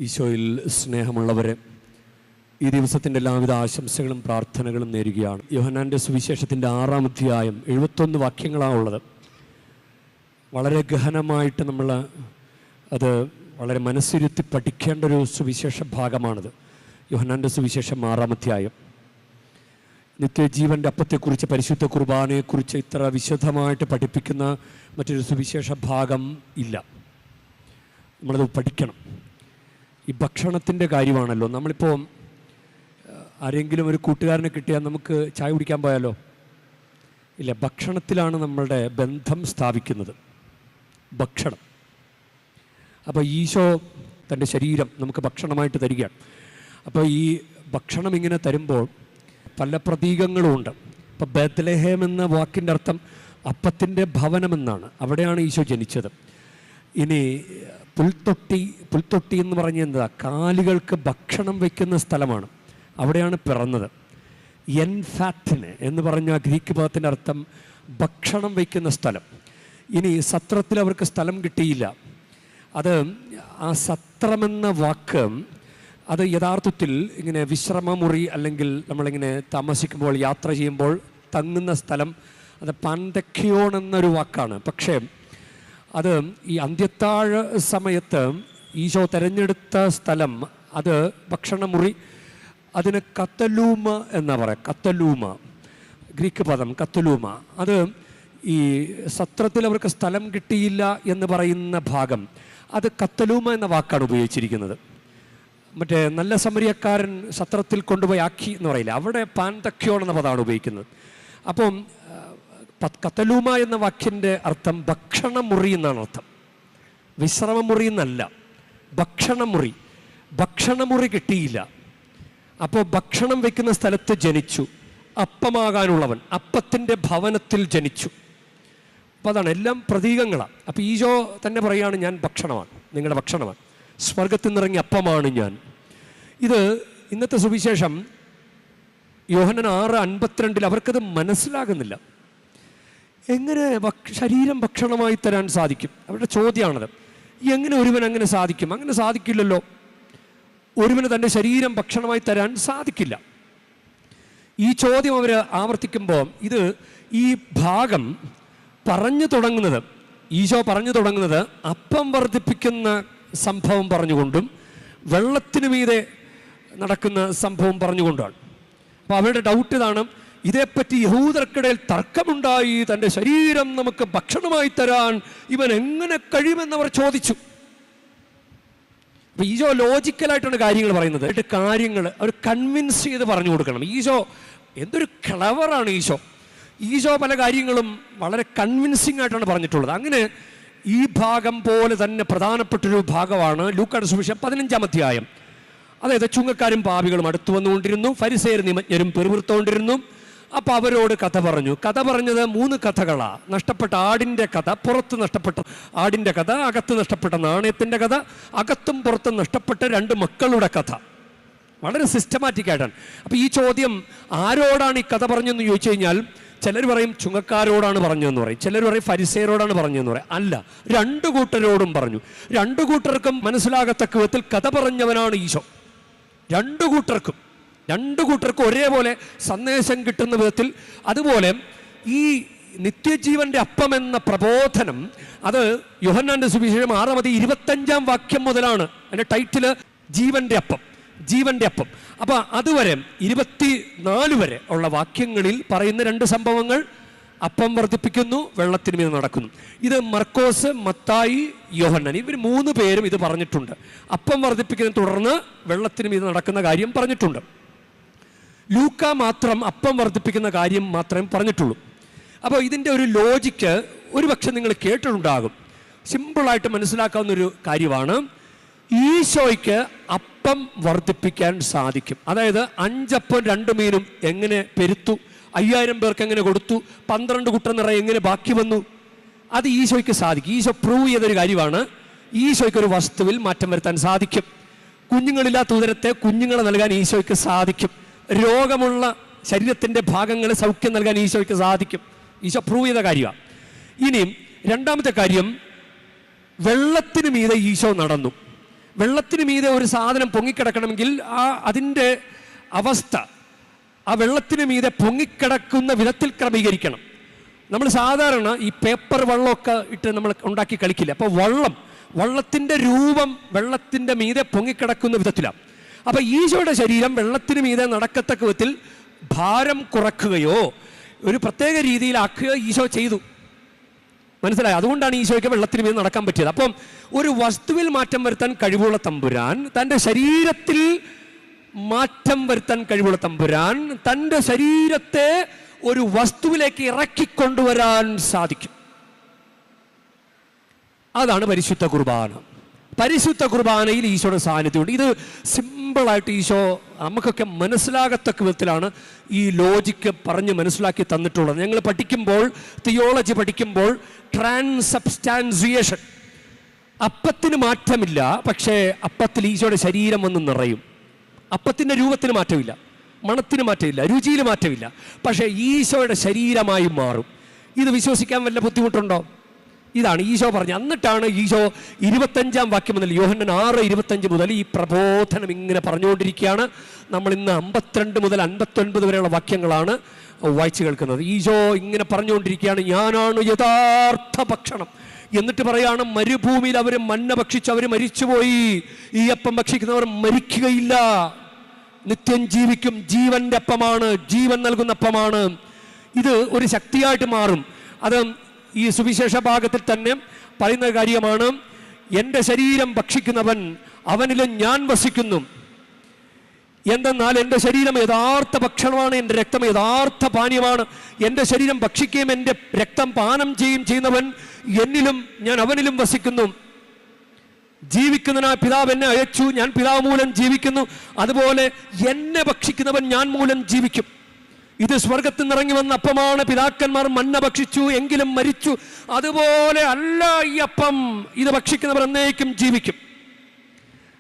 ഈശോയിൽ സ്നേഹമുള്ളവരെ, ഈ ദിവസത്തിൻ്റെ എല്ലാവിധ ആശംസകളും പ്രാർത്ഥനകളും നേരുകയാണ്. യോഹന്നാൻ്റെ സുവിശേഷത്തിൻ്റെ 6-ാം അധ്യായം 71 വാക്യങ്ങളാണുള്ളത്. വളരെ ഗഹനമായിട്ട് നമ്മൾ അത് വളരെ മനസ്സിരുത്തി പഠിക്കേണ്ട ഒരു സുവിശേഷ ഭാഗമാണിത്. യോഹന്നാൻ്റെ സുവിശേഷം 6-ാം അധ്യായം. നിത്യജീവൻ്റെ അപ്പത്തെക്കുറിച്ച്, പരിശുദ്ധ കുർബാനയെക്കുറിച്ച് ഇത്ര വിശദമായിട്ട് പഠിപ്പിക്കുന്ന മറ്റൊരു സുവിശേഷ ഭാഗം ഇല്ല. നമ്മളത് പഠിക്കണം. ഈ ഭക്ഷണത്തിൻ്റെ കാര്യമാണല്ലോ. നമ്മളിപ്പോൾ ആരെങ്കിലും ഒരു കൂട്ടുകാരനെ കിട്ടിയാൽ നമുക്ക് ചായ കുടിക്കാൻ പോയാലോ? ഇല്ല, ഭക്ഷണത്തിലാണ് നമ്മളുടെ ബന്ധം സ്ഥാപിക്കുന്നത്. ഭക്ഷണം. അപ്പോൾ ഈശോ തൻ്റെ ശരീരം നമുക്ക് ഭക്ഷണമായിട്ട് തരികയാണ്. അപ്പോൾ ഈ ഭക്ഷണം ഇങ്ങനെ തരുമ്പോൾ പല പ്രതീകങ്ങളുമുണ്ട്. ഇപ്പോൾ ബേത്ലഹേം എന്ന വാക്കിൻ്റെ അർത്ഥം അപ്പത്തിൻ്റെ ഭവനമെന്നാണ്. അവിടെയാണ് ഈശോ ജനിച്ചത്. ഇനി പുൽത്തൊട്ടി എന്ന് പറഞ്ഞാൽ എന്താ? കാലുകൾക്ക് ഭക്ഷണം വയ്ക്കുന്ന സ്ഥലമാണ്. അവിടെയാണ് പിറന്നത്. എൻഫാറ്റിന് എന്ന് പറഞ്ഞ ഗ്രീക്ക് പദത്തിൻ്റെ അർത്ഥം ഭക്ഷണം വയ്ക്കുന്ന സ്ഥലം. ഇനി സത്രത്തിൽ അവർക്ക് സ്ഥലം കിട്ടിയില്ല. അത് ആ സത്രമെന്ന വാക്ക് അത് യഥാർത്ഥത്തിൽ ഇങ്ങനെ വിശ്രമമുറി, അല്ലെങ്കിൽ നമ്മളിങ്ങനെ താമസിക്കുമ്പോൾ യാത്ര ചെയ്യുമ്പോൾ തങ്ങുന്ന സ്ഥലം, അത് പാന്തക്യോൺ എന്നൊരു വാക്കാണ്. പക്ഷേ അത് ഈ അന്ത്യത്താഴ സമയത്ത് ഈശോ തിരഞ്ഞെടുത്ത സ്ഥലം, അത് ഭക്ഷണമുറി, അതിന് കത്തലൂമ എന്നാ പറയുക. കത്തലൂമ, ഗ്രീക്ക് പദം കത്തലൂമ. അത് ഈ സത്രത്തിൽ അവർക്ക് സ്ഥലം കിട്ടിയില്ല എന്ന് പറയുന്ന ഭാഗം, അത് കത്തലൂമ എന്ന വാക്കാണ് ഉപയോഗിച്ചിരിക്കുന്നത്. മറ്റേ നല്ല സമരിയക്കാരൻ സത്രത്തിൽ കൊണ്ടുപോയി ആക്കി എന്ന് പറയില്ല, അവിടെ പാന്തക്യോൺ എന്ന പദമാണ് ഉപയോഗിക്കുന്നത്. അപ്പം കത്തലൂമ എന്ന വാക്കിൻ്റെ അർത്ഥം ഭക്ഷണമുറി എന്നാണ് അർത്ഥം. വിശ്രമമുറി എന്നല്ല, ഭക്ഷണമുറി. ഭക്ഷണമുറി കിട്ടിയില്ല. അപ്പോൾ ഭക്ഷണം വയ്ക്കുന്ന സ്ഥലത്ത് ജനിച്ചു. അപ്പമാകാനുള്ളവൻ അപ്പത്തിൻ്റെ ഭവനത്തിൽ ജനിച്ചു. അപ്പോൾ അതാണ്, എല്ലാം പ്രതീകങ്ങളാണ്. അപ്പോൾ ഈശോ തന്നെ പറയുകയാണ്, ഞാൻ ഭക്ഷണമാണ്, നിങ്ങളുടെ ഭക്ഷണമാണ്, സ്വർഗത്തിൽ നിന്നിറങ്ങിയ അപ്പമാണ് ഞാൻ. ഇത് ഇന്നത്തെ സുവിശേഷം യോഹന്നാൻ 6:52 അവർക്കത് മനസ്സിലാകുന്നില്ല. എങ്ങനെ ശരീരം ഭക്ഷണമായി തരാൻ സാധിക്കും? അവരുടെ ചോദ്യമാണത്. എങ്ങനെ ഒരുവൻ അങ്ങനെ സാധിക്കും? അങ്ങനെ സാധിക്കില്ലല്ലോ. ഒരുവന് തൻ്റെ ശരീരം ഭക്ഷണമായി തരാൻ സാധിക്കില്ല. ഈ ചോദ്യം അവർ ആവർത്തിക്കുമ്പോൾ ഈ ഭാഗം പറഞ്ഞു തുടങ്ങുന്നത്, ഈശോ പറഞ്ഞു തുടങ്ങുന്നത് അപ്പം വർദ്ധിപ്പിക്കുന്ന സംഭവം പറഞ്ഞുകൊണ്ടും വെള്ളത്തിന് മീതെ നടക്കുന്ന സംഭവം പറഞ്ഞുകൊണ്ടാണ്. അപ്പോൾ അവരുടെ ഡൗട്ട് ഇതാണ്, ഇതേപ്പറ്റി യഹൂദർക്കിടയിൽ തർക്കമുണ്ടായി. തൻ്റെ ശരീരം നമുക്ക് ഭക്ഷണമായി തരാൻ ഇവൻ എങ്ങനെ കഴിയുമെന്നവർ ചോദിച്ചു. അപ്പോൾ ഈശോ ലോജിക്കലായിട്ടാണ് കാര്യങ്ങൾ പറയുന്നത്. കാര്യങ്ങൾ അവർ കൺവിൻസ് ചെയ്ത് പറഞ്ഞു കൊടുക്കണം. ഈശോ എന്തൊരു ക്ലവറാണ് ഈശോ. ഈശോ പല കാര്യങ്ങളും വളരെ കൺവിൻസിങ് ആയിട്ടാണ് പറഞ്ഞിട്ടുള്ളത്. അങ്ങനെ ഈ ഭാഗം പോലെ തന്നെ പ്രധാനപ്പെട്ടൊരു ഭാഗമാണ് ലൂക്കായുടെ സുവിശേഷം 15-ാം അധ്യായം. അതായത് ചുങ്കക്കാരും പാപികളും അടുത്തു വന്നുകൊണ്ടിരുന്നു, ഫരിസേയരും നിമജ്ഞരും പെരുവിർത്തുകൊണ്ടിരുന്നു. അപ്പോൾ അവരോട് കഥ പറഞ്ഞു. കഥ പറഞ്ഞത് 3 കഥകളാണ്. നഷ്ടപ്പെട്ട ആടിൻ്റെ കഥ, പുറത്ത് നഷ്ടപ്പെട്ട ആടിൻ്റെ കഥ, അകത്ത് നഷ്ടപ്പെട്ട നാണയത്തിൻ്റെ കഥ, അകത്തും പുറത്തും നഷ്ടപ്പെട്ട 2 മക്കളുടെ കഥ. വളരെ സിസ്റ്റമാറ്റിക് ആയിട്ടാണ്. അപ്പോൾ ഈ ചോദ്യം ആരോടാണ് ഈ കഥ പറഞ്ഞതെന്ന് ചോദിച്ചു കഴിഞ്ഞാൽ, ചിലർ പറയും ചുങ്കക്കാരോടാണ് പറഞ്ഞതെന്ന് പറയും, ചിലർ പറയും ഫരിസേയരോടാണ് പറഞ്ഞതെന്ന് പറയും. അല്ല, 2 കൂട്ടരോടും പറഞ്ഞു. 2 കൂട്ടർക്കും മനസ്സിലാകത്തക്ക വിധത്തിൽ കഥ പറഞ്ഞവനാണ് ഈശോ. 2 കൂട്ടർക്കും ഒരേപോലെ സന്ദേശം കിട്ടുന്ന വിധത്തിൽ. അതുപോലെ ഈ നിത്യജീവന്റെ അപ്പം എന്ന പ്രബോധനം, അത് യോഹന്നാന്റെ സുവിശേഷം 6:25 വാക്യം മുതലാണ്. അതിൻ്റെ ടൈറ്റില് ജീവന്റെ അപ്പം. അപ്പോൾ അതുവരെ 24 വരെ ഉള്ള വാക്യങ്ങളിൽ പറയുന്ന 2 സംഭവങ്ങൾ, അപ്പം വർദ്ധിപ്പിക്കുന്നു, വെള്ളത്തിന് മീതെ നടക്കുന്നു. ഇത് മർക്കോസ്, മത്തായി, യോഹന്നാൻ, ഇവർ 3 പേരും ഇത് പറഞ്ഞിട്ടുണ്ട്. അപ്പം വർദ്ധിപ്പിക്കുന്നതിനെ തുടർന്ന് വെള്ളത്തിന് മീതെ നടക്കുന്ന കാര്യം പറഞ്ഞിട്ടുണ്ട്. ലൂക്ക മാത്രം അപ്പം വർദ്ധിപ്പിക്കുന്ന കാര്യം മാത്രമേ പറഞ്ഞിട്ടുള്ളൂ. അപ്പോൾ ഇതിൻ്റെ ഒരു ലോജിക്ക് ഒരുപക്ഷെ നിങ്ങൾ കേട്ടിട്ടുണ്ടാകും. സിമ്പിളായിട്ട് മനസ്സിലാക്കാവുന്നൊരു കാര്യമാണ്. ഈശോയ്ക്ക് അപ്പം വർദ്ധിപ്പിക്കാൻ സാധിക്കും. അതായത് 5 അപ്പവും 2 മീനും എങ്ങനെ പെരുത്തു, 5000 പേർക്ക് എങ്ങനെ കൊടുത്തു, 12 കുട്ട നിറയെ എങ്ങനെ ബാക്കി വന്നു, അത് ഈശോയ്ക്ക് സാധിക്കും. ഈശോ പ്രൂവ് ചെയ്തൊരു കാര്യമാണ്. ഈശോയ്ക്ക് ഒരു വസ്തുവിൽ മാറ്റം വരുത്താൻ സാധിക്കും. കുഞ്ഞുങ്ങളില്ലാത്ത ഉദരത്തെ കുഞ്ഞുങ്ങളെ നൽകാൻ ഈശോയ്ക്ക് സാധിക്കും. രോഗമുള്ള ശരീരത്തിൻ്റെ ഭാഗങ്ങളെ സൗഖ്യം നൽകാൻ ഈശോയ്ക്ക് സാധിക്കും. ഈശോ പ്രൂവ് ചെയ്ത കാര്യമാണ്. ഇനിയും 2ാമത്തെ കാര്യം, വെള്ളത്തിന് മീതെ ഈശോ നടന്നു. വെള്ളത്തിന് മീതെ ഒരു സാധനം പൊങ്ങിക്കിടക്കണമെങ്കിൽ അതിൻ്റെ അവസ്ഥ ആ വെള്ളത്തിന് മീതെ പൊങ്ങിക്കിടക്കുന്ന വിധത്തിൽ ക്രമീകരിക്കണം. നമ്മൾ സാധാരണ ഈ പേപ്പർ വള്ളമൊക്കെ ഇട്ട് നമ്മൾ ഉണ്ടാക്കി കളിക്കില്ല. അപ്പോൾ വള്ളത്തിൻ്റെ രൂപം വെള്ളത്തിൻ്റെ മീതെ പൊങ്ങിക്കിടക്കുന്ന വിധത്തിലാണ്. അപ്പോൾ ഈശോയുടെ ശരീരം വെള്ളത്തിന് മീതെ നടക്കത്തക്ക വിധത്തിൽ ഭാരം കുറയ്ക്കുകയോ ഒരു പ്രത്യേക രീതിയിലാക്കുകയോ ഈശോ ചെയ്തു. മനസ്സിലായി? അതുകൊണ്ടാണ് ഈശോയ്ക്ക് വെള്ളത്തിന് മീതെ നടക്കാൻ പറ്റിയത്. അപ്പം ഒരു വസ്തുവിൽ മാറ്റം വരുത്താൻ കഴിവുള്ള തമ്പുരാൻ, തൻ്റെ ശരീരത്തിൽ മാറ്റം വരുത്താൻ കഴിവുള്ള തമ്പുരാൻ തൻ്റെ ശരീരത്തെ ഒരു വസ്തുവിലേക്ക് ഇറക്കിക്കൊണ്ടുവരാൻ സാധിക്കും. അതാണ് പരിശുദ്ധ കുർബാന. പരിശുദ്ധ കുർബാനയിൽ ഈശോയുടെ സാന്നിധ്യമുണ്ട്. ഇത് സിമ്പിളായിട്ട് ഈശോ നമുക്കൊക്കെ മനസ്സിലാകത്തക്ക വിധത്തിലാണ് ഈ ലോജിക്ക് പറഞ്ഞ് മനസ്സിലാക്കി തന്നിട്ടുള്ളത്. ഞങ്ങൾ പഠിക്കുമ്പോൾ, തിയോളജി പഠിക്കുമ്പോൾ, ട്രാൻസബ്സ്റ്റാൻസിയേഷൻ, അപ്പത്തിന് മാറ്റമില്ല, പക്ഷേ അപ്പത്തിൽ ഈശോയുടെ ശരീരം വന്ന് നിറയും. അപ്പത്തിൻ്റെ രൂപത്തിന് മാറ്റമില്ല, മണത്തിന് മാറ്റമില്ല, രുചിയിൽ മാറ്റമില്ല, പക്ഷേ ഈശോയുടെ ശരീരമായി മാറും. ഇത് വിശ്വസിക്കാൻ വല്ല ബുദ്ധിമുട്ടുണ്ടോ? ഇതാണ് ഈശോ പറഞ്ഞത്. എന്നിട്ടാണ് ഈശോ 25-ാം വാക്യം മുതൽ, യോഹന്നാൻ 6:25 മുതൽ ഈ പ്രബോധനം ഇങ്ങനെ പറഞ്ഞുകൊണ്ടിരിക്കുകയാണ്. നമ്മൾ ഇന്ന് 52 മുതൽ 59 വരെയുള്ള വാക്യങ്ങളാണ് വായിച്ചു കേൾക്കുന്നത്. ഈശോ ഇങ്ങനെ പറഞ്ഞുകൊണ്ടിരിക്കുകയാണ്, ഞാനാണ് യഥാർത്ഥ ഭക്ഷണം. എന്നിട്ട് പറയാണ്, മരുഭൂമിയിൽ അവർ മന്ന ഭക്ഷിച്ച് അവർ മരിച്ചുപോയി, ഈ അപ്പം ഭക്ഷിക്കുന്നവർ മരിക്കുകയില്ല, നിത്യം ജീവിക്കും. ജീവന്റെ അപ്പമാണ്, ജീവൻ നൽകുന്ന അപ്പമാണ്. ഇത് ഒരു ശക്തിയായിട്ട് മാറും. അത് ഈ സുവിശേഷ ഭാഗത്തിൽ തന്നെ പറയുന്ന കാര്യമാണ്. എൻ്റെ ശരീരം ഭക്ഷിക്കുന്നവൻ അവനിലും ഞാൻ വസിക്കുന്നു. എന്തെന്നാൽ എൻ്റെ ശരീരം യഥാർത്ഥ ഭക്ഷണമാണ്, എൻ്റെ രക്തം യഥാർത്ഥ പാനീയമാണ്. എൻ്റെ ശരീരം ഭക്ഷിക്കുകയും എൻ്റെ രക്തം പാനം ചെയ്യുന്നവൻ എന്നിലും ഞാൻ അവനിലും വസിക്കുന്നു. ജീവിക്കുന്നതിനാ പിതാവ് എന്നെ അയച്ചു, ഞാൻ പിതാവ് മൂലം ജീവിക്കുന്നു. അതുപോലെ എന്നെ ഭക്ഷിക്കുന്നവൻ ഞാൻ മൂലം ജീവിക്കും. ഇത് സ്വർഗത്തിൽ നിന്നിറങ്ങി വന്ന അപ്പമാണ്. പിതാക്കന്മാർ മന്ന ഭക്ഷിച്ചു എങ്കിലും മരിച്ചു. അതുപോലെ അല്ല ഈ അപ്പം, ഇത് ഭക്ഷിക്കുന്നവർ എന്നേക്കും ജീവിക്കും.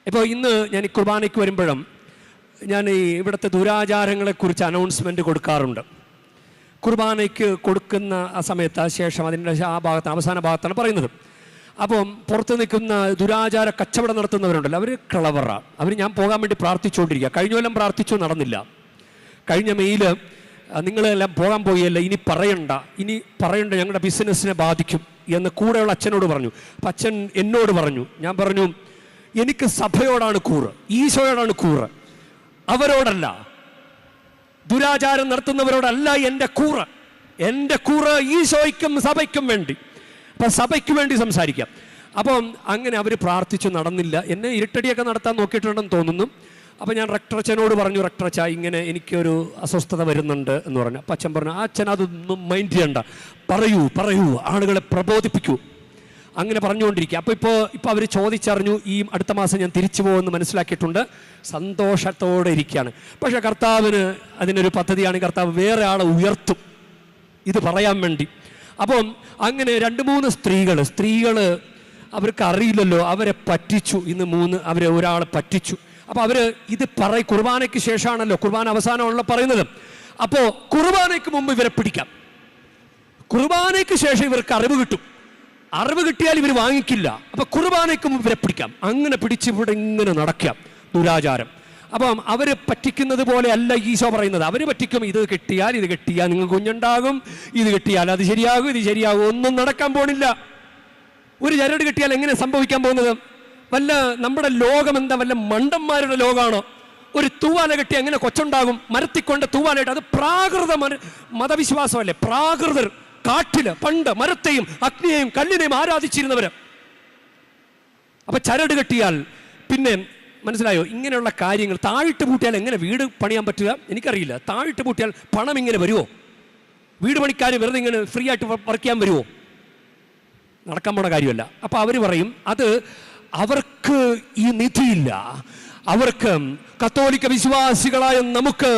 ഇപ്പോൾ ഇന്ന് ഞാൻ ഈ കുർബാനയ്ക്ക് വരുമ്പോഴും ഞാൻ ഈ ഇവിടുത്തെ ദുരാചാരങ്ങളെക്കുറിച്ച് അനൗൺസ്മെൻറ്റ് കൊടുക്കാറുണ്ട്. കുർബാനയ്ക്ക് കൊടുക്കുന്ന ആ സമയത്ത്, ശേഷം അതിൻ്റെ ആ ഭാഗത്ത് അവസാന ഭാഗത്താണ് പറയുന്നത്. അപ്പം പുറത്ത് നിൽക്കുന്ന ദുരാചാര കച്ചവടം നടത്തുന്നവരുണ്ടല്ലോ, അവർ ക്ലവറാണ്. അവർ ഞാൻ പോകാൻ വേണ്ടി പ്രാർത്ഥിച്ചുകൊണ്ടിരിക്കുക. കഴിഞ്ഞ കൊല്ലം പ്രാർത്ഥിച്ചു, നടന്നില്ല. കഴിഞ്ഞ മെയിൽ നിങ്ങളെല്ലാം പോകാൻ പോയല്ല, ഇനി പറയണ്ട ഞങ്ങളുടെ ബിസിനസ്സിനെ ബാധിക്കും എന്ന് കൂടെയുള്ള അച്ഛനോട് പറഞ്ഞു. അപ്പം അച്ഛൻ എന്നോട് പറഞ്ഞു, ഞാൻ പറഞ്ഞു എനിക്ക് സഭയോടാണ് കൂറ്, ഈശോയോടാണ് കൂറ്, അവരോടല്ല, ദുരാചാരം നടത്തുന്നവരോടല്ല എൻ്റെ കൂറ്. എൻ്റെ കൂറ് ഈശോയ്ക്കും സഭയ്ക്കും വേണ്ടി. അപ്പം സഭയ്ക്ക് വേണ്ടി സംസാരിക്കാം. അപ്പം അങ്ങനെ അവർ പ്രാർത്ഥിച്ചു, നടന്നില്ല. എന്നെ ഇരുട്ടടിയൊക്കെ നടത്താൻ നോക്കിയിട്ടുണ്ടെന്ന് തോന്നുന്നു. അപ്പം ഞാൻ റക്ടറച്ചനോട് പറഞ്ഞു, റക്ടറച്ച ഇങ്ങനെ എനിക്കൊരു അസ്വസ്ഥത വരുന്നുണ്ട് എന്ന് പറഞ്ഞു. അപ്പം അച്ഛൻ പറഞ്ഞു, ആ അച്ഛൻ അതൊന്നും മൈൻഡ് ചെയ്യണ്ട, പറയൂ ആളുകളെ പ്രബോധിപ്പിക്കൂ. അങ്ങനെ പറഞ്ഞുകൊണ്ടിരിക്കുക. അപ്പോൾ ഇപ്പോൾ അവർ ചോദിച്ചറിഞ്ഞു, ഈ അടുത്ത മാസം ഞാൻ തിരിച്ചു പോകുമെന്ന് മനസ്സിലാക്കിയിട്ടുണ്ട്. സന്തോഷത്തോടെ ഇരിക്കുകയാണ്. പക്ഷേ കർത്താവിന് അതിനൊരു പദ്ധതിയാണ്. കർത്താവ് വേറെ ആളെ ഉയർത്തും ഇത് പറയാൻ വേണ്ടി. അപ്പം അങ്ങനെ 2-3 സ്ത്രീകൾ അവർക്ക് അറിയില്ലല്ലോ, അവരെ പറ്റിച്ചു. ഇന്ന് അവരെ ഒരാളെ പറ്റിച്ചു. അപ്പോൾ അവർ ഇത് കുർബാനയ്ക്ക് ശേഷമാണല്ലോ, കുർബാന അവസാനമാണല്ലോ പറയുന്നത്. അപ്പോൾ കുർബാനയ്ക്ക് മുമ്പ് ഇവരെ പിടിക്കാം. കുർബാനയ്ക്ക് ശേഷം ഇവർക്ക് അറിവ് കിട്ടിയാൽ ഇവർ വാങ്ങിക്കില്ല. അപ്പോൾ കുർബാനയ്ക്ക് മുമ്പ് ഇവരെ പിടിക്കാം. അങ്ങനെ പിടിച്ച് ഇവിടെ ഇങ്ങനെ നടക്കാം ദുരാചാരം. അപ്പം അവർ പറ്റിക്കുന്നത് പോലെ അല്ല ഈശോ പറയുന്നത്. അവർ പറ്റിക്കും, ഇത് കെട്ടിയാൽ നിങ്ങൾക്ക് കുഞ്ഞുണ്ടാകും, ഇത് കെട്ടിയാൽ അത് ശരിയാകും, ഇത് ശരിയാകും. ഒന്നും നടക്കാൻ പോണില്ല. ഒരു ചരട് കെട്ടിയാൽ എങ്ങനെ സംഭവിക്കാൻ പോകുന്നത്? നമ്മുടെ ലോകം എന്താ വല്ല മണ്ടന്മാരുടെ ലോകമാണോ? ഒരു തൂവാല കെട്ടി എങ്ങനെ കൊച്ചുണ്ടാകും? മരത്തിക്കൊണ്ട് തൂവാലായിട്ട്. അത് പ്രാകൃത മതവിശ്വാസമല്ലേ? പ്രാകൃതർ കാട്ടില് പണ്ട് മരത്തെയും അഗ്നിയെയും കല്ലിനെയും ആരാധിച്ചിരുന്നവര്. അപ്പൊ ചരട് കെട്ടിയാൽ പിന്നെ മനസ്സിലായോ? ഇങ്ങനെയുള്ള കാര്യങ്ങൾ താഴിട്ട് പൂട്ടിയാൽ എങ്ങനെ വീട് പണിയാൻ പറ്റുക? എനിക്കറിയില്ല. താഴിട്ട് പൂട്ടിയാൽ പണം ഇങ്ങനെ വരുമോ? വീട് പണിക്കാർ വെറുതെ ഇങ്ങനെ ഫ്രീ ആയിട്ട് വർക്ക് ചെയ്യാൻ വരുമോ? നടക്കാൻ പോണ കാര്യമല്ല. അപ്പം അവർ പറയും, അത് അവർക്ക് ഈ നിധിയില്ല. അവർക്ക് കത്തോലിക്ക വിശ്വാസികളായ നമുക്ക്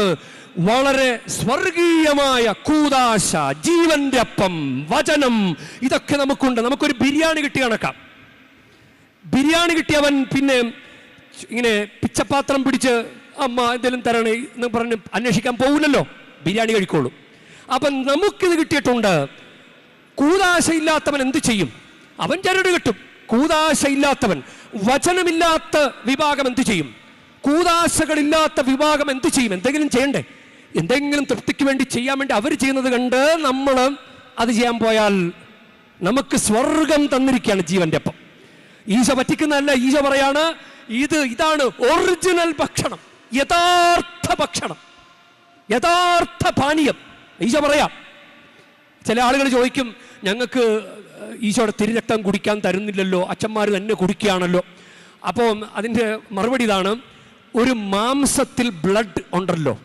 വളരെ സ്വർഗീയമായ കൂദാശ, ജീവന്റെ അപ്പം, വചനം, ഇതൊക്കെ നമുക്കുണ്ട്. നമുക്കൊരു ബിരിയാണി കിട്ടിയ കണക്കാം. ബിരിയാണി കിട്ടിയവൻ പിന്നെ ഇങ്ങനെ പിച്ചപാത്രം പിടിച്ച് അമ്മ എന്തെങ്കിലും തരണേ എന്ന് പറഞ്ഞ് അന്വേഷിക്കാൻ പോകില്ലല്ലോ, ബിരിയാണി കഴിക്കോളൂ. അപ്പം നമുക്കിത് കിട്ടിയിട്ടുണ്ട്. കൂദാശ ഇല്ലാത്തവൻ എന്ത് ചെയ്യും? അവൻ ചരട് കെട്ടും. കൂദാശയില്ലാത്തവൻ, വചനമില്ലാത്ത വിഭാഗം എന്ത് ചെയ്യും? കൂദാശകളില്ലാത്ത വിഭാഗം എന്ത് ചെയ്യും? എന്തെങ്കിലും ചെയ്യണ്ടേ? എന്തെങ്കിലും തൃപ്തിക്ക് വേണ്ടി ചെയ്യാൻ വേണ്ടി അവർ ചെയ്യുന്നത് കണ്ട് നമ്മൾ അത് ചെയ്യാൻ പോയാൽ നമുക്ക് സ്വർഗം തന്നിരിക്കുകയാണ് ജീവന്റെ അപ്പം. ഈശോ പറ്റിക്കുന്നതല്ല. ഈശോ പറയാണ്, ഇതാണ് ഒറിജിനൽ ഭക്ഷണം, യഥാർത്ഥ ഭക്ഷണം, യഥാർത്ഥ പാനീയം. ഈശോ പറയാം. ചില ആളുകൾ ചോദിക്കും, ഞങ്ങൾക്ക് ഈശോയുടെ തിരുരക്തം കുടിക്കാൻ തരുന്നില്ലല്ലോ, അച്ഛന്മാർ തന്നെ കുടിക്കുകയാണല്ലോ. അപ്പോൾ അതിൻ്റെ മറുപടി ഇതാണ്, ഒരു മാംസത്തിൽ ബ്ലഡ് ഉണ്ടല്ലോ.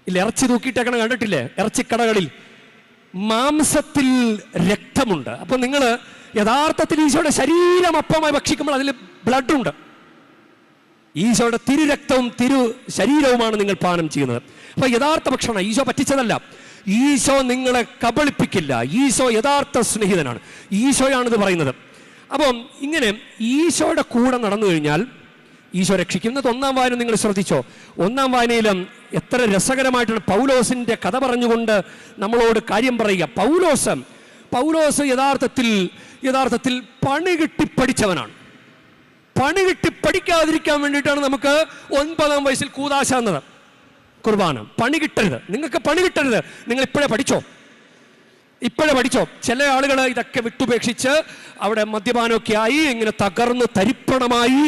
ഇല്ല, ഇറച്ചി തൂക്കിയിട്ടേക്കണ കണ്ടിട്ടില്ലേ? ഇറച്ചിക്കടകളിൽ മാംസത്തിൽ രക്തമുണ്ട്. അപ്പോൾ നിങ്ങൾ യഥാർത്ഥത്തിൽ ഈശോയുടെ ശരീരം അപ്പമായി ഭക്ഷിക്കുമ്പോൾ അതിൽ ബ്ലഡുണ്ട്. ഈശോയുടെ തിരുരക്തവും തിരു ശരീരവുമാണ് നിങ്ങൾ പാനം ചെയ്യുന്നത്. അപ്പൊ യഥാർത്ഥ ഭക്ഷണം. ഈശോ പറ്റിച്ചതല്ല. ഈശോ നിങ്ങളെ കബളിപ്പിക്കില്ല. ഈശോ യഥാർത്ഥ സ്നേഹിതനാണ്. ഈശോയാണിത് പറയുന്നത്. അപ്പം ഇങ്ങനെ ഈശോയുടെ കൂടെ നടന്നു കഴിഞ്ഞാൽ ഈശോ രക്ഷിക്കുന്നത്. ഒന്നാം വായന നിങ്ങൾ ശ്രദ്ധിച്ചോ? ഒന്നാം വായനയിലും എത്ര രസകരമായിട്ടാണ് പൗലോസിന്റെ കഥ പറഞ്ഞുകൊണ്ട് നമ്മളോട് കാര്യം പറയുക. പൗലോസ് യഥാർത്ഥത്തിൽ പണി കിട്ടി പഠിച്ചവനാണ്. പണി കിട്ടി പഠിക്കാതിരിക്കാൻ വേണ്ടിയിട്ടാണ് നമുക്ക് 9-ാം വയസ്സിൽ കൂദാശ എന്നത്, കുർബാന. പണി കിട്ടരുത്, നിങ്ങൾക്ക് പണി കിട്ടരുത്. നിങ്ങൾ ഇപ്പോഴേ പഠിച്ചോ. ചില ആളുകൾ ഇതൊക്കെ വിട്ടുപേക്ഷിച്ച് അവിടെ മദ്യപാനമൊക്കെ ആയി ഇങ്ങനെ തകർന്ന് തരിപ്പണമായി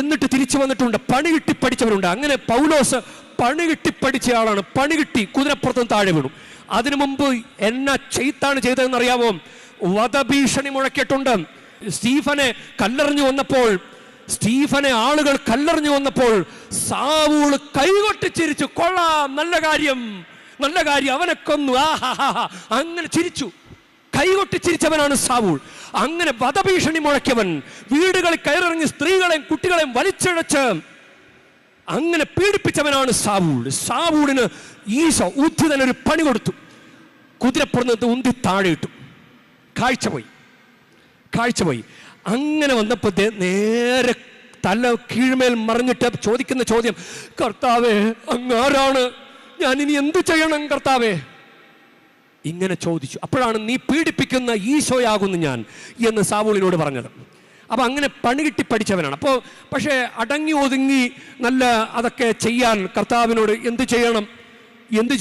എന്നിട്ട് തിരിച്ചു വന്നിട്ടുണ്ട്. പണി കിട്ടി പഠിച്ചവരുണ്ട്. അങ്ങനെ പൗലോസ് പണി കിട്ടി പഠിച്ച ആളാണ്. പണി കിട്ടി കുതിരപ്പുറത്തും താഴെ വീണു. അതിനു മുമ്പ് എന്നാ ചെയ്ത്താണ് ചെയ്തതെന്നറിയാമോ? വധഭീഷണി മുഴക്കിയിട്ടുണ്ട്. സ്റ്റീഫനെ ആളുകൾ കല്ലെറിഞ്ഞു വന്നപ്പോൾ സാവൂൾ കൈകൊട്ടിച്ചിരിച്ചു. കൊള്ളാം, നല്ല കാര്യം, അവനെ കൊന്നു, അങ്ങനെ ചിരിച്ചു. കൈകൊട്ടിച്ചിരിച്ചവനാണ് സാവൂൾ. അങ്ങനെ വധഭീഷണി മുഴക്കിയവൻ, വീടുകളിൽ കയറിറങ്ങി സ്ത്രീകളെയും കുട്ടികളെയും വലിച്ചിഴച്ച് അങ്ങനെ പീഡിപ്പിച്ചവനാണ് സാവൂളിന് ഈശോ ഉദ്ധിതനൊരു പണി കൊടുത്തു. കുതിരപ്പുറത്ത് ഉന്തി താഴെ ഇട്ടു. കാഴ്ച പോയി. അങ്ങനെ വന്നപ്പോൾ നേരെ തല കീഴ്മേൽ മറിഞ്ഞിട്ട് ചോദിക്കുന്ന ചോദ്യം, കർത്താവേ, അങ്ങാരാണ്? ഞാൻ ഇനി എന്ത് ചെയ്യണം കർത്താവേ? ഇങ്ങനെ ചോദിച്ചു. അപ്പോഴാണ് നീ പീഡിപ്പിക്കുന്ന ഈശോയാകുന്നു ഞാൻ എന്ന് സാവൂളിനോട് പറഞ്ഞത്. അപ്പം അങ്ങനെ പണി കിട്ടി പഠിച്ചവനാണ്. അപ്പോൾ പക്ഷേ അടങ്ങി ഒതുങ്ങി നല്ല അതൊക്കെ ചെയ്യാൻ കർത്താവിനോട് എന്ത്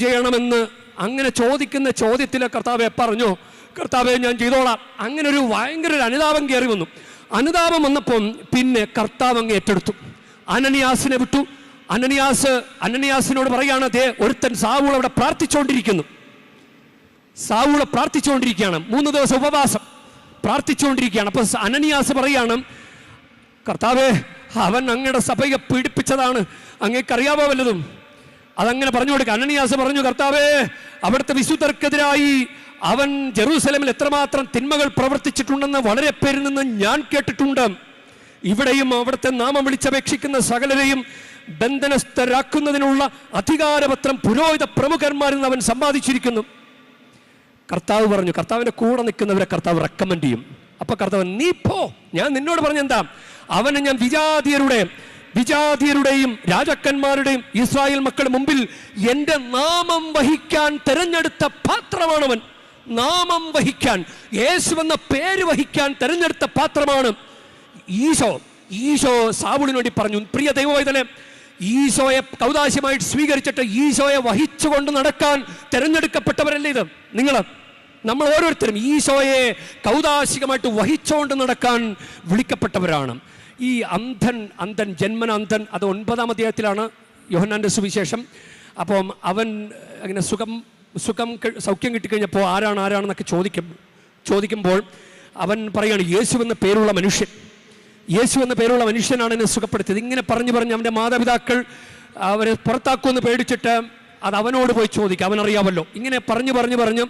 ചെയ്യണമെന്ന് അങ്ങനെ ചോദിക്കുന്ന ചോദ്യത്തിൽ കർത്താവെ പറഞ്ഞു, കർത്താവെ ഞാൻ ചെയ്തോളാം. അങ്ങനെ ഒരു ഭയങ്കര അനുതാപം കയറി വന്നു. അനുതാപം വന്നപ്പം പിന്നെ കർത്താവ് അങ്ങ് ഏറ്റെടുത്തു. അനനിയാസിനെ വിട്ടു. അനനിയാസിനോട് പറയാണ്, ദേ ഒരുത്തൻ സാവൂൾ അവിടെ പ്രാർത്ഥിച്ചുകൊണ്ടിരിക്കുകയാണ്. 3 ദിവസം ഉപവാസം പ്രാർത്ഥിച്ചുകൊണ്ടിരിക്കുകയാണ്. അപ്പൊ അനനിയാസ് പറയാണ്, കർത്താവേ, അവൻ അങ്ങയുടെ സഭയെ പീഡിപ്പിച്ചതാണ്, അങ്ങേക്കറിയാവോ വല്ലതും? അതങ്ങനെ പറഞ്ഞു കൊടുക്കുക. അനനിയാസ് പറഞ്ഞു, കർത്താവേ, അവിടുത്തെ വിശുദ്ധർക്കെതിരായി അവൻ ജെറൂസലേമിൽ എത്രമാത്രം തിന്മകൾ പ്രവർത്തിച്ചിട്ടുണ്ടെന്ന് വളരെ പേരിൽ നിന്ന് ഞാൻ കേട്ടിട്ടുണ്ട്. ഇവിടെയും അവിടുത്തെ നാമം വിളിച്ചപേക്ഷിക്കുന്ന സകലരെയും ബന്ധനസ്ഥരാക്കുന്നതിനുള്ള അധികാരപത്രം പുരോഹിത പ്രമുഖന്മാരിൽ നിന്ന് അവൻ സമ്പാദിച്ചിരിക്കുന്നു. കർത്താവ് പറഞ്ഞു, കർത്താവിന്റെ കൂടെ നിൽക്കുന്നവരെ കർത്താവ് റെക്കമെൻഡ് ചെയ്യും. അപ്പൊ കർത്താവ്, നീ പോ, ഞാൻ നിന്നോട് പറഞ്ഞെന്താ? അവനെ ഞാൻ വിജാതിയരുടെയും രാജാക്കന്മാരുടെയും ഇസ്രായേൽ മക്കളുടെ മുമ്പിൽ എൻ്റെ നാമം വഹിക്കാൻ തെരഞ്ഞെടുത്ത പാത്രമാണവൻ. നാമം വഹിക്കാൻ, യേശു എന്ന പേര് വഹിക്കാൻ തെരഞ്ഞെടുത്ത പാത്രമാണ്. ഈശോ സാവൂളിന് വേണ്ടി പറഞ്ഞു, പ്രിയ ദൈവവൈതലേ, ഈശോയെ കൗദാശ്യമായിട്ട് സ്വീകരിച്ചിട്ട് ഈശോയെ വഹിച്ചുകൊണ്ട് നടക്കാൻ തെരഞ്ഞെടുക്കപ്പെട്ടവരല്ലേ ഇത്? നമ്മൾ ഓരോരുത്തരും ഈശോയെ കൗദാശികമായിട്ട് വഹിച്ചുകൊണ്ട് നടക്കാൻ വിളിക്കപ്പെട്ടവരാണ്. ഈ അന്ധൻ ജന്മന അന്ധൻ, അത് 9-ാം അധ്യായത്തിലാണ് യോഹന്നാന്റെ സുവിശേഷം. അപ്പം അവൻ അങ്ങനെ സൗഖ്യം കിട്ടിക്കഴിഞ്ഞപ്പോൾ ആരാണെന്നൊക്കെ ചോദിക്കുമ്പോൾ അവൻ പറയാണ്, യേശു എന്ന പേരുള്ള മനുഷ്യനാണ് എന്നെ സുഖപ്പെടുത്തിയത്. ഇങ്ങനെ പറഞ്ഞു അവൻ്റെ മാതാപിതാക്കൾ അവരെ പുറത്താക്കുമെന്ന് പേടിച്ചിട്ട് അത് അവനോട് പോയി ചോദിക്കുക, അവനറിയാമല്ലോ. ഇങ്ങനെ പറഞ്ഞു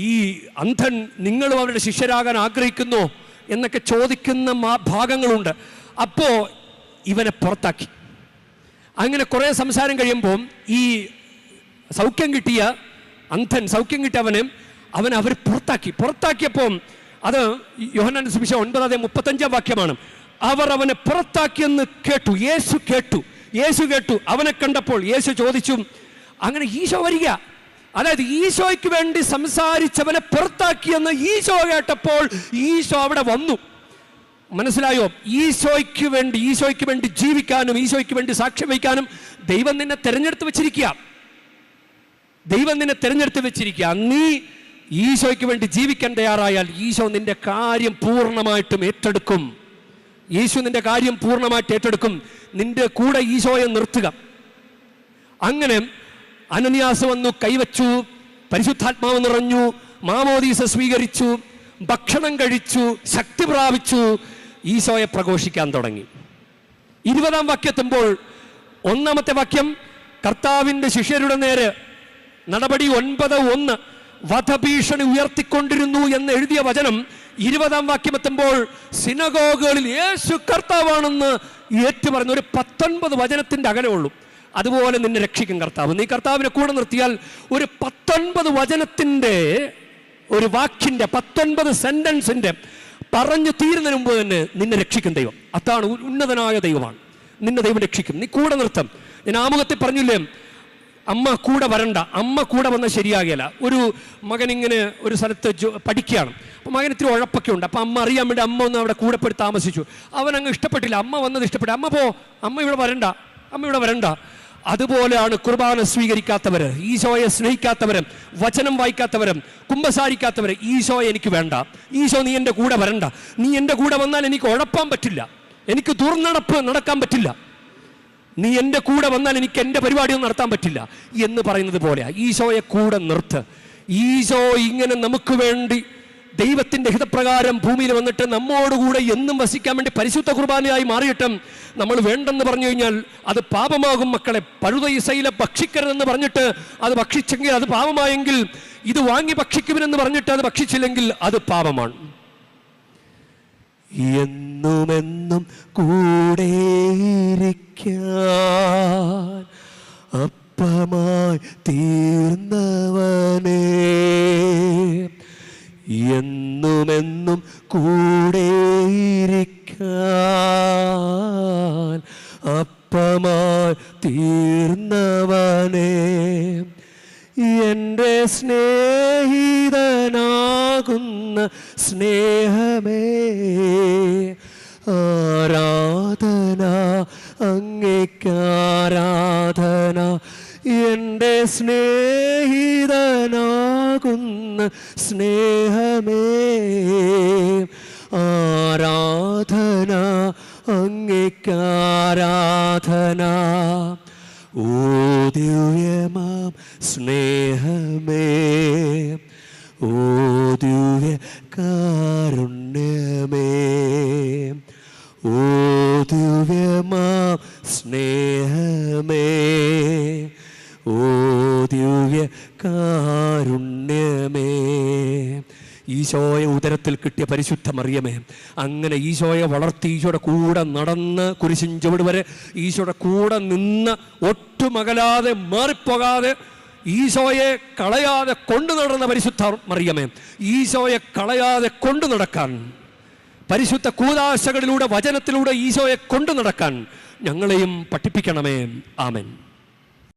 ഈ അന്ധൻ, നിങ്ങളും അവരുടെ ശിഷ്യരാകാൻ ആഗ്രഹിക്കുന്നോ എന്നൊക്കെ ചോദിക്കുന്ന ഭാഗങ്ങളുണ്ട്. അപ്പോൾ ഇവനെ പുറത്താക്കി. അങ്ങനെ കുറേ സംസാരം കഴിയുമ്പോൾ ഈ സൗഖ്യം കിട്ടിയ അവനെ അവർ പുറത്താക്കിയപ്പോൾ അത് യോഹന്നാന്റെ സുവിശേഷം 9:35 വാക്യമാണ്. അവർ അവനെ പുറത്താക്കിയെന്ന് കേട്ടു. യേശു കേട്ടു. അവനെ കണ്ടപ്പോൾ യേശു ചോദിച്ചു, അങ്ങനെ ഈശോ വരിക, അതായത് ഈശോയ്ക്ക് വേണ്ടി സംസാരിച്ചവനെ പുറത്താക്കിയെന്ന് ഈശോ കേട്ടപ്പോൾ ഈശോ അവിടെ വന്നു. മനസ്സിലായോ? ഈശോയ്ക്ക് വേണ്ടി ജീവിക്കാനും ഈശോയ്ക്ക് വേണ്ടി സാക്ഷ്യം വയ്ക്കാനും ദൈവം നിന്നെ തിരഞ്ഞെടുത്ത് വെച്ചിരിക്കുക. നീ ഈശോയ്ക്ക് വേണ്ടി ജീവിക്കാൻ തയ്യാറായാൽ ഈശോ നിന്റെ കാര്യം പൂർണ്ണമായിട്ടും ഏറ്റെടുക്കും. നിന്റെ കൂടെ ഈശോയെ നിർത്തുക. അങ്ങനെ അനനിയാസ് വന്നു, കൈവച്ചു, പരിശുദ്ധാത്മാവ് നിറഞ്ഞു, മാമോദീസ സ്വീകരിച്ചു, ഭക്ഷണം കഴിച്ചു, ശക്തി പ്രാപിച്ചു, ഈശോയെ പ്രഘോഷിക്കാൻ തുടങ്ങി. 20-ാം വാക്യത്തുമ്പോൾ 1-ാമത്തെ വാക്യം, കർത്താവിൻ്റെ ശിഷ്യരുടെ നേരെ നടപടി 9:1 വധഭീഷണി ഉയർത്തിക്കൊണ്ടിരുന്നു എന്ന് എഴുതിയ വചനം 20-ാം വാക്യമെത്തുമ്പോൾ സിനഗോഗുകളിൽ യേശു കർത്താവാണെന്ന് ഏറ്റുപറഞ്ഞ ഒരു 19 വചനത്തിൻ്റെ അകലേ ഉള്ളൂ. അതുപോലെ നിന്നെ രക്ഷിക്കും കർത്താവ്. നീ കർത്താവിനെ കൂടെ നിർത്തിയാൽ ഒരു 19 വചനത്തിൻ്റെ ഒരു വാക്കിൻ്റെ 19 സെന്റൻസിൻ്റെ പറഞ്ഞു തീരുന്നതിന് മുമ്പ് തന്നെ നിന്നെ രക്ഷിക്കും ദൈവം. അതാണ് ഉന്നതനായ ദൈവമാണ്. നിന്നെ ദൈവം രക്ഷിക്കും. നീ കൂടെ നിർത്തും. ഞാൻ ആമുഖത്തിൽ പറഞ്ഞില്ലേ, അമ്മ കൂടെ വരണ്ട. അമ്മ കൂടെ വന്നാൽ ശരിയാകില്ല. ഒരു മകൻ ഇങ്ങനെ ഒരു സ്ഥലത്ത് പഠിക്കുകയാണ്. അപ്പോൾ മകൻ ഇത്തിരി ഉഴപ്പൊക്കെ ഉണ്ട്. അപ്പോൾ അമ്മ അറിയാൻ വേണ്ടി അമ്മ ഒന്ന് അവിടെ കൂടെ പോയി താമസിച്ചു. അവനങ്ങ് ഇഷ്ടപ്പെട്ടില്ല. അമ്മ വന്നത് ഇഷ്ടപ്പെട്ടു. അമ്മ ഇവിടെ വരണ്ട. അതുപോലെയാണ് കുർബാന സ്വീകരിക്കാത്തവർ, ഈശോയെ സ്നേഹിക്കാത്തവരും, വചനം വായിക്കാത്തവരും, കുമ്പസാരിക്കാത്തവർ. ഈശോയെ എനിക്ക് വേണ്ട. ഈശോ നീ എൻ്റെ കൂടെ വരണ്ട. നീ എൻ്റെ കൂടെ വന്നാൽ എനിക്ക് ഉഴപ്പാൻ പറ്റില്ല, എനിക്ക് ദുർനടപ്പ് നടക്കാൻ പറ്റില്ല. നീ എൻ്റെ കൂടെ വന്നാൽ എനിക്ക് എൻ്റെ പരിപാടിയൊന്നും നടത്താൻ പറ്റില്ല എന്ന് പറയുന്നത് പോലെയാണ്. ഈശോയെ കൂടെ നിർത്ത്. ഈശോ ഇങ്ങനെ നമുക്ക് വേണ്ടി ദൈവത്തിൻ്റെ ഹിതപ്രകാരം ഭൂമിയിൽ വന്നിട്ട് നമ്മോടുകൂടെ എന്നും വസിക്കാൻ വേണ്ടി പരിശുദ്ധ കുർബാനയായി മാറിയിട്ടും നമ്മൾ വേണ്ടെന്ന് പറഞ്ഞു കഴിഞ്ഞാൽ അത് പാപമാകും. മക്കളെ, പഴുത ഇസയിലെ ഭക്ഷിക്കരുതെന്ന് പറഞ്ഞിട്ട് അത് ഭക്ഷിച്ചെങ്കിൽ അത് പാപമായെങ്കിൽ, ഇത് വാങ്ങി ഭക്ഷിക്കുമെന്ന് പറഞ്ഞിട്ട് അത് ഭക്ഷിച്ചില്ലെങ്കിൽ അത് പാപമാണ്. എന്നുമെന്നും കൂടെയിരിക്കാൻ അപ്പമായി തീർന്നവനേ, എന്നുമെന്നും കൂടെയിരിക്കാൻ അപ്പമായി തീർന്നവനേ, എൻ്റെ സ്നേഹിതനാകുന്ന സ്നേഹമേ, ആരാധന അങ്ങേക്കാരാധന. എൻ്റെ സ്നേഹിതനാകുന്ന സ്നേഹമേ, ആരാധന അങ്ങേക്കാരാധന. ഓ ദിവ്യമാം സ്നേഹമേ, ഓ ദിവ്യ കാരുണ്യമേ, ഓ ദിവ്യമാം സ്നേഹമേ, ഓ ദിവ്യ കാരുണ്യമേ. ഈശോയെ ഉദരത്തിൽ കിട്ടിയ പരിശുദ്ധ മറിയമേ, അങ്ങനെ ഈശോയെ വളർത്തി ഈശോയുടെ കൂടെ നടന്ന് കുരിശിൻ ചുവട് വരെ ഈശോയുടെ കൂടെ നിന്ന് ഒട്ടുമകലാതെ മാറിപ്പോകാതെ ഈശോയെ കളയാതെ കൊണ്ടു നടന്ന പരിശുദ്ധ മറിയമേ, ഈശോയെ കളയാതെ കൊണ്ടു നടക്കാൻ, പരിശുദ്ധ കൂദാശകളിലൂടെ വചനത്തിലൂടെ ഈശോയെ കൊണ്ടു നടക്കാൻ ഞങ്ങളെയും പഠിപ്പിക്കണമേ. ആമേൻ.